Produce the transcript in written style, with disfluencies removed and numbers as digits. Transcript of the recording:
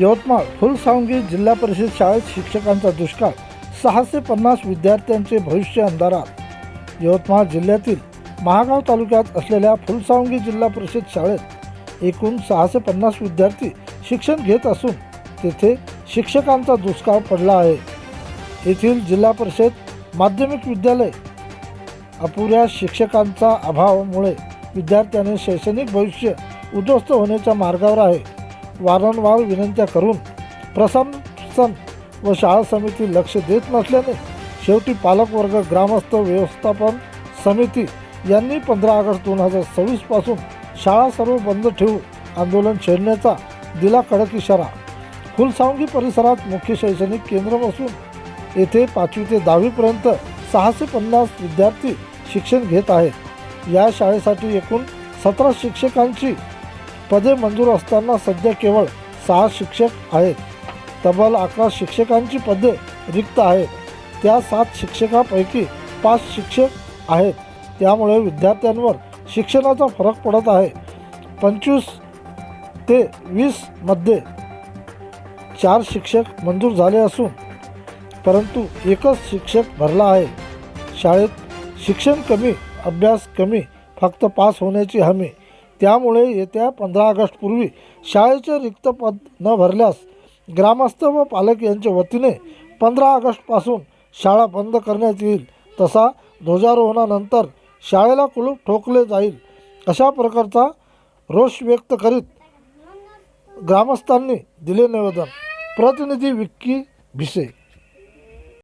यवतमाळ फुलसावंगी जिल्हा परिषद शाळेत शिक्षकांचा दुष्काळ, 650 विद्यार्थ्यांचे भविष्य अंधारात। यवतमाळ जिल्ह्यातील महागाव तालुक्यात असलेल्या फुलसावंगी जिल्हा परिषद शाळेत एकूण 650 विद्यार्थी शिक्षण घेत असून तेथे शिक्षकांचा दुष्काळ पडला आहे। येथील जिल्हा परिषद माध्यमिक विद्यालय अपुऱ्या शिक्षकांचा अभावामुळे विद्यार्थ्यांचे शैक्षणिक भविष्य उद्ध्वस्त होण्याच्या मार्गावर आहे। वारंवार विनंत्या करून प्रशासन व शाळा समिती लक्ष देत नसल्याने शेवटी पालकवर्ग, ग्रामस्थ, व्यवस्थापन समिती यांनी 15 ऑगस्ट 2026 पासून शाळा सर्व बंद ठेवून आंदोलन छेडण्याचा दिला कडक इशारा। फुलसावंगी परिसरात मुख्य शैक्षणिक केंद्र असून येथे 5वी ते 10वी पर्यंत 650 विद्यार्थी शिक्षण घेत आहेत। या शाळेसाठी एकूण 17 शिक्षकांची पदे मंजूर असताना सध्या केवळ 6 शिक्षक आहेत। तब्बल 11 शिक्षकांची पदे रिक्त आहेत। त्या 7 शिक्षकांपैकी 5 शिक्षक आहेत। त्यामुळे विद्यार्थ्यांवर शिक्षणाचा फरक पडत आहे। 25 ते 20 मध्ये 4 शिक्षक मंजूर झाले असून परंतु एकच शिक्षक भरला आहे। शाळेत शिक्षण कमी, अभ्यास कमी, फक्त पास होण्याची हमी। त्यामुळे येत्या 15 ऑगस्ट पूर्वी शाळेचे रिक्त पद न भरल्यास ग्रामस्थ व पालक यांच्या वतीने 15 ऑगस्टपासून शाळा बंद करण्यात येईल। तसा ध्वजारोहणानंतर शाळेला कुलूप ठोकले जाईल, अशा प्रकारचा रोष व्यक्त करीत ग्रामस्थांनी दिले निवेदन। प्रतिनिधी विक्की भिसे।